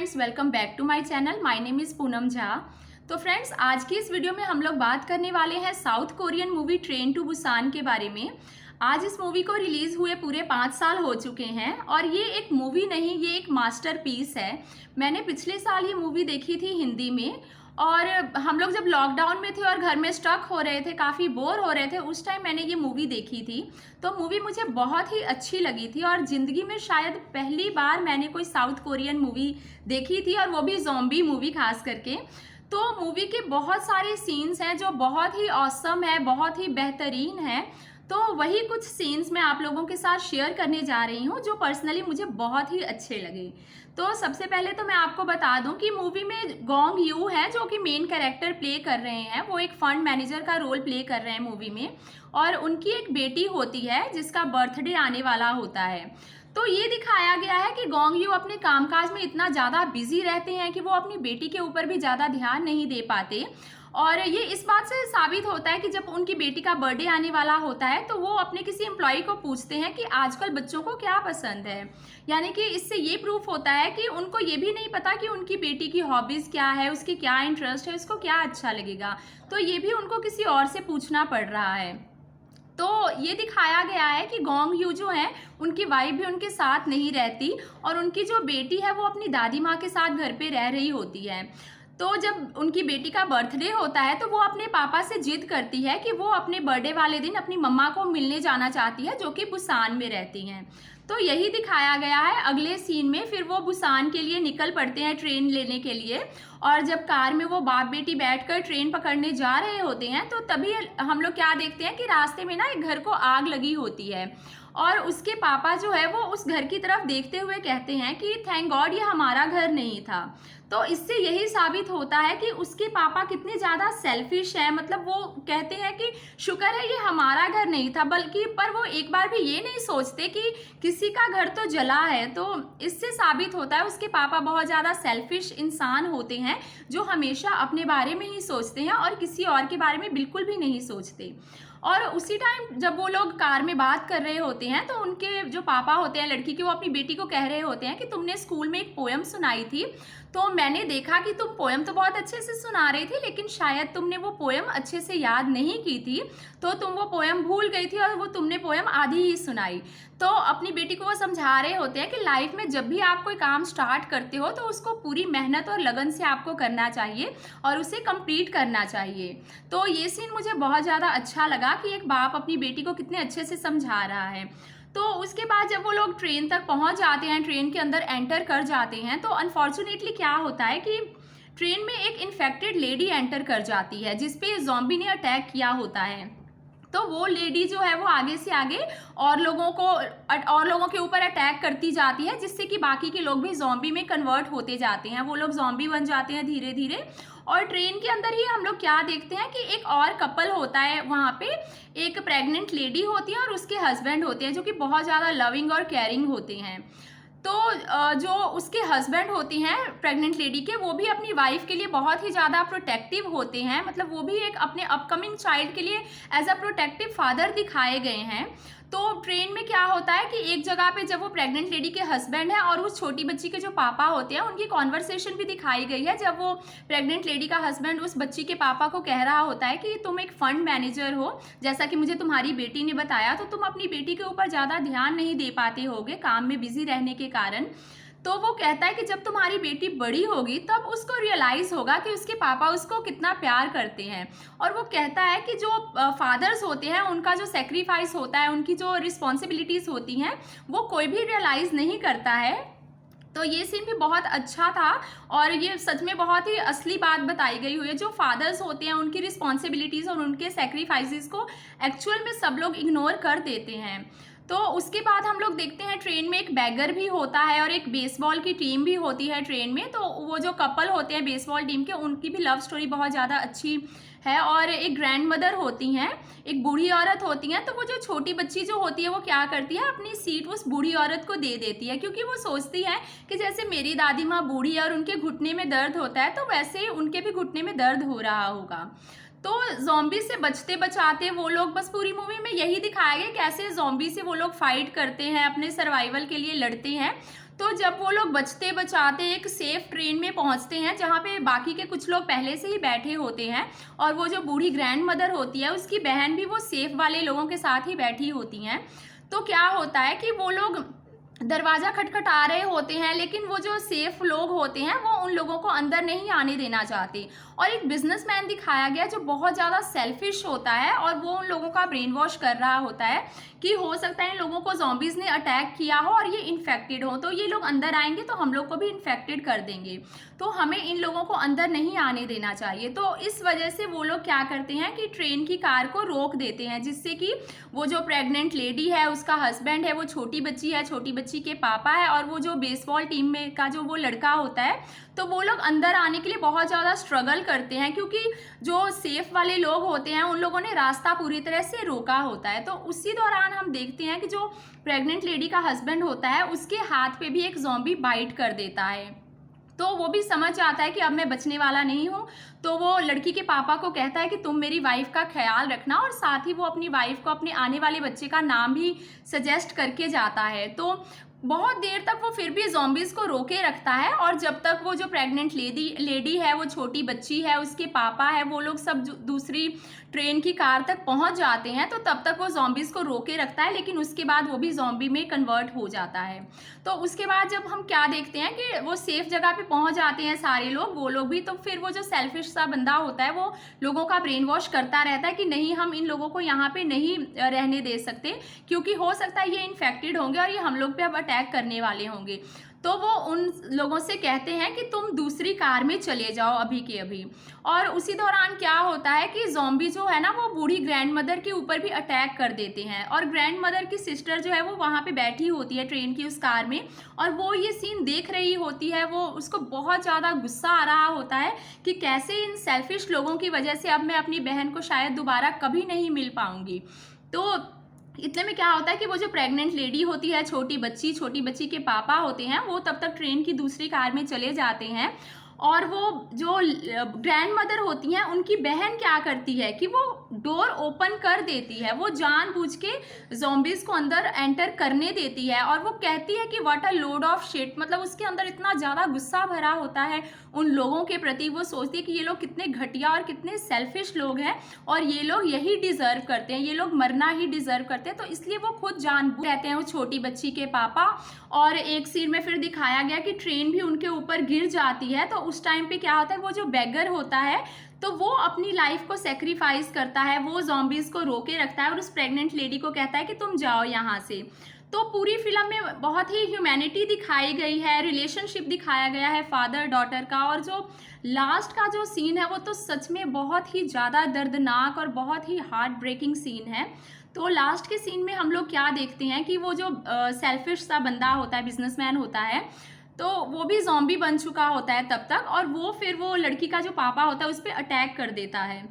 Friends, welcome back to my channel. My name is Poonam Jha. तो friends, आज की इस वीडियो में हम लोग बात करने वाले हैं South Korean movie Train to Busan के बारे में। आज इस मूवी को रिलीज हुए पूरे 5 साल हो चुके हैं और ये एक मूवी नहीं, ये एक मास्टरपीस है। मैंने पिछले साल ये मूवी देखी थी हिंदी में और हम लोग जब लॉकडाउन में थे और घर में स्टक हो रहे थे, काफ़ी बोर हो रहे थे, उस टाइम मैंने ये मूवी देखी थी। तो मूवी मुझे बहुत ही अच्छी लगी थी और ज़िंदगी में शायद पहली बार मैंने कोई साउथ कोरियन मूवी देखी थी और वो भी ज़ॉम्बी मूवी खास करके। तो मूवी के बहुत सारे सीन्स हैं जो बहुत ही ऑसम है, बहुत ही बेहतरीन है। तो वही कुछ सीन्स मैं आप लोगों के साथ शेयर करने जा रही हूँ जो पर्सनली मुझे बहुत ही अच्छे लगे। तो सबसे पहले तो मैं आपको बता दूं कि मूवी में गोंग यू है जो कि मेन कैरेक्टर प्ले कर रहे हैं। वो एक फंड मैनेजर का रोल प्ले कर रहे हैं मूवी में और उनकी एक बेटी होती है जिसका बर्थडे आने वाला होता है। तो ये दिखाया गया है कि गोंग यू अपने कामकाज में इतना ज़्यादा बिजी रहते हैं कि वो अपनी बेटी के ऊपर भी ज़्यादा ध्यान नहीं दे पाते। और ये इस बात से साबित होता है कि जब उनकी बेटी का बर्थडे आने वाला होता है तो वो अपने किसी एम्प्लॉय को पूछते हैं कि आजकल बच्चों को क्या पसंद है। यानी कि इससे ये प्रूफ होता है कि उनको ये भी नहीं पता कि उनकी बेटी की हॉबीज़ क्या है, उसकी क्या इंटरेस्ट है, उसको क्या अच्छा लगेगा। तो ये भी उनको किसी और से पूछना पड़ रहा है। तो ये दिखाया गया है कि गोंग यू जो है उनकी वाइफ भी उनके साथ नहीं रहती और उनकी जो बेटी है वो अपनी दादी माँ के साथ घर पे रह रही होती है। तो जब उनकी बेटी का बर्थडे होता है तो वो अपने पापा से जिद करती है कि वो अपने बर्थडे वाले दिन अपनी मम्मा को मिलने जाना चाहती है जो कि बुसान में रहती हैं। तो यही दिखाया गया है। अगले सीन में फिर वो बुसान के लिए निकल पड़ते हैं ट्रेन लेने के लिए और जब कार में वो बाप बेटी बैठकर ट्रेन पकड़ने जा रहे होते हैं तो तभी हम लोग क्या देखते हैं कि रास्ते में ना एक घर को आग लगी होती है और उसके पापा जो है वो उस घर की तरफ देखते हुए कहते हैं कि थैंक गॉड ये हमारा घर नहीं था। तो इससे यही साबित होता है कि उसके पापा कितने ज़्यादा सेल्फिश हैं। मतलब वो कहते हैं कि शुक्र है ये हमारा घर नहीं था, बल्कि पर वो एक बार भी ये नहीं सोचते कि किसी का घर तो जला है। तो इससे साबित होता है उसके पापा बहुत ज़्यादा सेल्फिश इंसान होते हैं जो हमेशा अपने बारे में ही सोचते हैं और किसी और के बारे में बिल्कुल भी नहीं सोचते। और उसी टाइम जब वो लोग कार में बात कर रहे होते हैं तो उनके जो पापा होते हैं लड़की के, वो अपनी बेटी को कह रहे होते हैं कि तुमने स्कूल में एक पोएम सुनाई थी तो मैंने देखा कि तुम पोएम तो बहुत अच्छे से सुना रही थी लेकिन शायद तुमने वो पोएम अच्छे से याद नहीं की थी, तो तुम वो पोएम भूल गई थी और वो तुमने पोएम आधी ही सुनाई। तो अपनी बेटी को वो समझा रहे होते हैं कि लाइफ में जब भी आप कोई काम स्टार्ट करते हो तो उसको पूरी मेहनत और लगन से आपको करना चाहिए और उसे कंप्लीट करना चाहिए। तो ये सीन मुझे बहुत ज़्यादा अच्छा लगा कि एक बाप अपनी बेटी को कितने अच्छे से समझा रहा है। तो उसके बाद जब वो लोग ट्रेन तक पहुंच जाते हैं, ट्रेन के अंदर एंटर कर जाते हैं, तो अनफॉर्चुनेटली क्या होता है कि ट्रेन में एक इन्फेक्टेड लेडी एंटर कर जाती है जिसपे ज़ॉम्बी ने अटैक किया होता है। तो वो लेडी जो है वो आगे से आगे और लोगों के ऊपर अटैक करती जाती है जिससे कि बाकी के लोग भी ज़ॉम्बी में कन्वर्ट होते जाते हैं। वो लोग ज़ॉम्बी बन जाते हैं धीरे धीरे। और ट्रेन के अंदर ही हम लोग क्या देखते हैं कि एक और कपल होता है वहाँ पे। एक प्रेग्नेंट लेडी होती है और उसके हस्बैंड होते हैं जो कि बहुत ज़्यादा लविंग और केयरिंग होते हैं। तो जो उसके हस्बैंड होते हैं प्रेग्नेंट लेडी के, वो भी अपनी वाइफ के लिए बहुत ही ज़्यादा प्रोटेक्टिव होते हैं। मतलब वो भी एक अपने अपकमिंग चाइल्ड के लिए एज अ प्रोटेक्टिव फादर दिखाए गए हैं। तो ट्रेन में क्या होता है कि एक जगह पे जब वो प्रेग्नेंट लेडी के हस्बैंड है और उस छोटी बच्ची के जो पापा होते हैं उनकी कॉन्वर्सेशन भी दिखाई गई है। जब वो प्रेग्नेंट लेडी का हस्बैंड उस बच्ची के पापा को कह रहा होता है कि तुम एक फंड मैनेजर हो, जैसा कि मुझे तुम्हारी बेटी ने बताया, तो तुम अपनी बेटी के ऊपर ज़्यादा ध्यान नहीं दे पाते होगे काम में बिजी रहने के कारण। तो वो कहता है कि जब तुम्हारी बेटी बड़ी होगी तब उसको रियलाइज़ होगा कि उसके पापा उसको कितना प्यार करते हैं। और वो कहता है कि जो फादर्स होते हैं उनका जो सेक्रीफाइस होता है, उनकी जो रिस्पॉन्सिबिलिटीज़ होती हैं, वो कोई भी रियलाइज़ नहीं करता है। तो ये सीन भी बहुत अच्छा था और ये सच में बहुत ही असली बात बताई गई हुई है। जो फादर्स होते हैं उनकी रिस्पॉन्सिबिलिटीज़ और उनके सेक्रीफाइसेस को एक्चुअल में सब लोग इग्नोर कर देते हैं। तो उसके बाद हम लोग देखते हैं ट्रेन में एक बैगर भी होता है और एक बेसबॉल की टीम भी होती है ट्रेन में। तो वो जो कपल होते हैं बेसबॉल टीम के, उनकी भी लव स्टोरी बहुत ज़्यादा अच्छी है। और एक ग्रैंड मदर होती हैं, एक बूढ़ी औरत होती हैं। तो वो जो छोटी बच्ची जो होती है वो क्या करती है, अपनी सीट उस बूढ़ी औरत को दे देती है क्योंकि वो सोचती है कि जैसे मेरी दादी माँ बूढ़ी है और उनके घुटने में दर्द होता है तो वैसे ही उनके भी घुटने में दर्द हो रहा होगा। तो ज़ॉम्बी से बचते बचाते वो लोग, बस पूरी मूवी में यही दिखाया गया कैसे ज़ॉम्बी से वो लोग फाइट करते हैं, अपने सर्वाइवल के लिए लड़ते हैं। तो जब वो लोग बचते बचाते एक सेफ ट्रेन में पहुंचते हैं जहाँ पे बाकी के कुछ लोग पहले से ही बैठे होते हैं, और वो जो बूढ़ी ग्रैंड मदर होती है उसकी बहन भी वो सेफ वाले लोगों के साथ ही बैठी होती हैं। तो क्या होता है कि वो लोग दरवाज़ा खटखटा रहे होते हैं, लेकिन वो जो सेफ लोग होते हैं वो उन लोगों को अंदर नहीं आने देना चाहते। और एक बिजनेसमैन दिखाया गया जो बहुत ज़्यादा सेल्फिश होता है, और वो उन लोगों का ब्रेन वॉश कर रहा होता है कि हो सकता है इन लोगों को ज़ॉम्बीज़ ने अटैक किया हो और ये इन्फेक्टेड हो, तो ये लोग अंदर आएंगे तो हम लोग को भी इन्फेक्टेड कर देंगे, तो हमें इन लोगों को अंदर नहीं आने देना चाहिए। तो इस वजह से वो लोग क्या करते हैं कि ट्रेन की कार को रोक देते हैं, जिससे कि वो जो प्रेग्नेंट लेडी है, उसका हस्बैंड है, वो छोटी बच्ची है, छोटी बच्ची के पापा है, और वो जो बेसबॉल टीम में का जो वो लड़का होता है, तो वो लोग अंदर आने के लिए बहुत ज़्यादा स्ट्रगल करते हैं, क्योंकि जो सेफ वाले लोग होते हैं उन लोगों ने रास्ता पूरी तरह से रोका होता है। तो उसी दौरान हम देखते हैं कि जो प्रेग्नेंट लेडी का हस्बैंड होता है उसके हाथ पे भी एक ज़ॉम्बी बाइट कर देता है। तो वो भी समझ आता है कि अब मैं बचने वाला नहीं हूँ, तो वो लड़की के पापा को कहता है कि तुम मेरी वाइफ का ख्याल रखना, और साथ ही वो अपनी वाइफ को अपने आने वाले बच्चे का नाम भी सजेस्ट करके जाता है। तो बहुत देर तक वो फिर भी ज़ॉम्बीज़ को रोके रखता है, और जब तक वो जो प्रेग्नेंट लेडी है, वो छोटी बच्ची है, उसके पापा है, वो लोग सब दूसरी ट्रेन की कार तक पहुंच जाते हैं, तो तब तक वो ज़ॉम्बीज़ को रोके रखता है, लेकिन उसके बाद वो भी ज़ॉम्बी में कन्वर्ट हो जाता है। तो उसके बाद जब हम क्या देखते हैं कि वो सेफ जगह पे पहुंच जाते हैं सारे लोग, वो लोग भी, तो फिर वो जो सेल्फिश सा बंदा होता है वो लोगों का ब्रेन वॉश करता रहता है कि नहीं, हम इन लोगों को यहाँ पे नहीं रहने दे सकते, क्योंकि हो सकता है ये इन्फेक्टेड होंगे और ये हम लोग पे अब अटैक करने वाले होंगे। तो वो उन लोगों से कहते हैं कि तुम दूसरी कार में चले जाओ अभी के अभी। और उसी दौरान क्या होता है कि ज़ॉम्बी जो है ना वो बूढ़ी ग्रैंड मदर के ऊपर भी अटैक कर देते हैं, और ग्रैंड मदर की सिस्टर जो है वो वहाँ पे बैठी होती है ट्रेन की उस कार में, और वो ये सीन देख रही होती है। वो उसको बहुत ज़्यादा गुस्सा आ रहा होता है कि कैसे इन सेल्फिश लोगों की वजह से अब मैं अपनी बहन को शायद दोबारा कभी नहीं मिल पाऊँगी। तो इतने में क्या होता है कि वो जो प्रेग्नेंट लेडी होती है, छोटी बच्ची के पापा होते हैं, वो तब तक ट्रेन की दूसरी कार में चले जाते हैं, और वो जो ग्रैंड मदर होती हैं उनकी बहन क्या करती है कि वो डोर ओपन कर देती है, वो जानबूझ के ज़ॉम्बीज़ को अंदर एंटर करने देती है, और वो कहती है कि what a load of shit, मतलब उसके अंदर इतना ज़्यादा गुस्सा भरा होता है उन लोगों के प्रति। वो सोचती है कि ये लोग कितने घटिया और कितने सेल्फिश लोग हैं, और ये लोग यही डिज़र्व करते हैं, ये लोग मरना ही डिज़र्व करते हैं। तो इसलिए वो खुद जानबूझ रहते हैं वो छोटी बच्ची के पापा। और एक सीन में फिर दिखाया गया कि ट्रेन भी उनके ऊपर गिर जाती है, तो उस टाइम पे क्या होता है, वो जो बेगर होता है तो वो अपनी लाइफ को सेक्रीफाइस करता है, वो ज़ॉम्बीज़ को रोके रखता है, और उस प्रेग्नेंट लेडी को कहता है कि तुम जाओ यहाँ से। तो पूरी फिल्म में बहुत ही ह्यूमैनिटी दिखाई गई है, रिलेशनशिप दिखाया गया है फादर डॉटर का, और जो लास्ट का जो सीन है वो तो सच में बहुत ही ज़्यादा दर्दनाक और बहुत ही हार्ट ब्रेकिंग सीन है। तो लास्ट के सीन में हम लोग क्या देखते हैं कि वो जो सेल्फिश सा बंदा होता है, बिजनेसमैन होता है, तो वो भी ज़ॉम्बी बन चुका होता है तब तक, और वो फिर वो लड़की का जो पापा होता है उस पर अटैक कर देता है।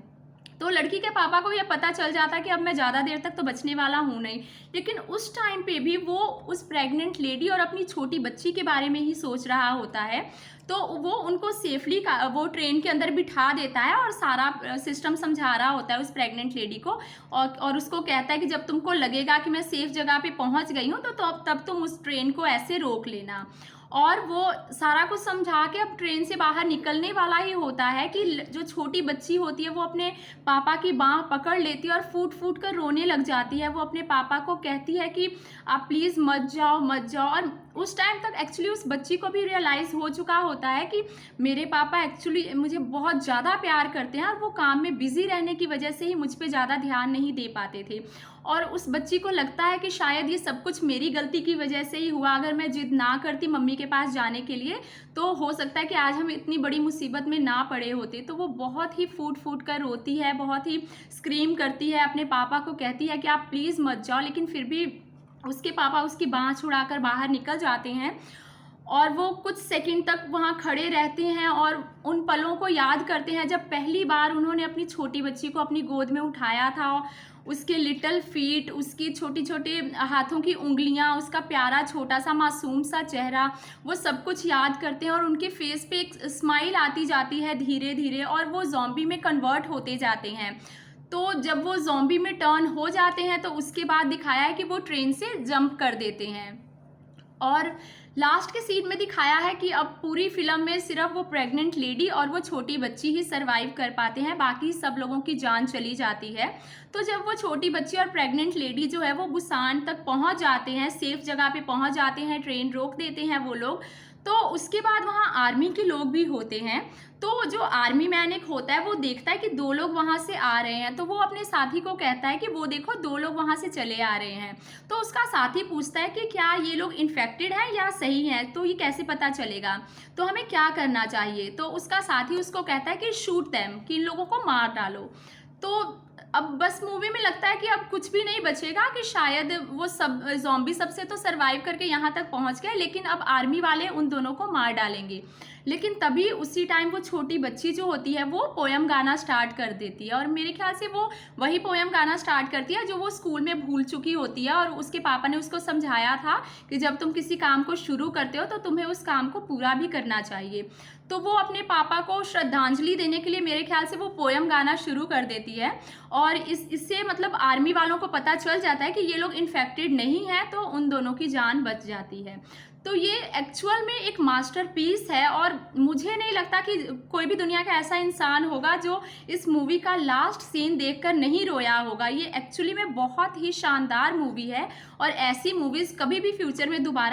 तो लड़की के पापा को ये पता चल जाता है कि अब मैं ज़्यादा देर तक तो बचने वाला हूँ नहीं, लेकिन उस टाइम पे भी वो उस प्रेग्नेंट लेडी और अपनी छोटी बच्ची के बारे में ही सोच रहा होता है। तो वो उनको सेफली वो ट्रेन के अंदर बिठा देता है और सारा सिस्टम समझा रहा होता है उस प्रेग्नेंट लेडी को, और उसको कहता है कि जब तुमको लगेगा कि मैं सेफ जगह पे पहुंच गई हूँ तो तब तुम उस ट्रेन को ऐसे रोक लेना। और वो सारा कुछ समझा के अब ट्रेन से बाहर निकलने वाला ही होता है कि जो छोटी बच्ची होती है वो अपने पापा की बाँह पकड़ लेती है और फूट फूट कर रोने लग जाती है। वो अपने पापा को कहती है कि आप प्लीज़ मत जाओ मत जाओ। और उस टाइम तक एक्चुअली उस बच्ची को भी रियलाइज़ हो चुका होता है कि मेरे पापा एक्चुअली मुझे बहुत ज़्यादा प्यार करते हैं और वो काम में बिज़ी रहने की वजह से ही मुझ पर ज़्यादा ध्यान नहीं दे पाते थे। और उस बच्ची को लगता है कि शायद ये सब कुछ मेरी गलती की वजह से ही हुआ, अगर मैं जिद ना करती मम्मी के पास जाने के लिए तो हो सकता है कि आज हम इतनी बड़ी मुसीबत में ना पड़े होते। तो वो बहुत ही फूट फूट कर रोती है, बहुत ही स्क्रीम करती है, अपने पापा को कहती है कि आप प्लीज़ मत जाओ, लेकिन फिर भी उसके पापा उसकी बाँह छुड़ाकर बाहर निकल जाते हैं। और वो कुछ सेकंड तक वहाँ खड़े रहते हैं और उन पलों को याद करते हैं जब पहली बार उन्होंने अपनी छोटी बच्ची को अपनी गोद में उठाया था। उसके लिटिल फीट, उसकी छोटी छोटी हाथों की उंगलियां, उसका प्यारा छोटा सा मासूम सा चेहरा, वो सब कुछ याद करते हैं और उनके फेस पे एक स्माइल आती जाती है धीरे धीरे, और वो ज़ॉम्बी में कन्वर्ट होते जाते हैं। तो जब वो ज़ॉम्बी में टर्न हो जाते हैं तो उसके बाद दिखाया है कि वो ट्रेन से जंप कर देते हैं। और लास्ट के सीन में दिखाया है कि अब पूरी फिल्म में सिर्फ वो प्रेग्नेंट लेडी और वो छोटी बच्ची ही सरवाइव कर पाते हैं, बाकी सब लोगों की जान चली जाती है। तो जब वो छोटी बच्ची और प्रेग्नेंट लेडी जो है वो बुसान तक पहुंच जाते हैं, सेफ जगह पे पहुंच जाते हैं, ट्रेन रोक देते हैं वो लोग, तो उसके बाद वहाँ आर्मी के लोग भी होते हैं। तो जो आर्मी मैन एक होता है वो देखता है कि दो लोग वहाँ से आ रहे हैं, तो वो अपने साथी को कहता है कि वो देखो दो लोग वहाँ से चले आ रहे हैं। तो उसका साथी पूछता है कि क्या ये लोग इन्फेक्टेड हैं या सही हैं, तो ये कैसे पता चलेगा, तो हमें क्या करना चाहिए। तो उसका साथी उसको कहता है कि शूट देम, कि इन लोगों को मार डालो। तो अब बस मूवी में लगता है कि अब कुछ भी नहीं बचेगा, कि शायद वो सब ज़ॉम्बी सबसे तो सरवाइव करके यहाँ तक पहुँच गए, लेकिन अब आर्मी वाले उन दोनों को मार डालेंगे। लेकिन तभी उसी टाइम वो छोटी बच्ची जो होती है वो पोयम गाना स्टार्ट कर देती है, और मेरे ख्याल से वो वही पोयम गाना स्टार्ट करती है जो वो स्कूल में भूल चुकी होती है, और उसके पापा ने उसको समझाया था कि जब तुम किसी काम को शुरू करते हो तो तुम्हें उस काम को पूरा भी करना चाहिए। तो वो अपने पापा को श्रद्धांजलि देने के लिए मेरे ख्याल से वो पोयम गाना शुरू कर देती है, और इससे मतलब आर्मी वालों को पता चल जाता है कि ये लोग इन्फेक्टेड नहीं है, तो उन दोनों की जान बच जाती है। तो ये एक्चुअल में एक मास्टरपीस है, और मुझे नहीं लगता कि कोई भी दुनिया का ऐसा इंसान होगा जो इस मूवी का लास्ट सीन देखकर नहीं रोया होगा। ये एक्चुअली में बहुत ही शानदार मूवी है, और ऐसी मूवीज़ कभी भी फ्यूचर में दोबारा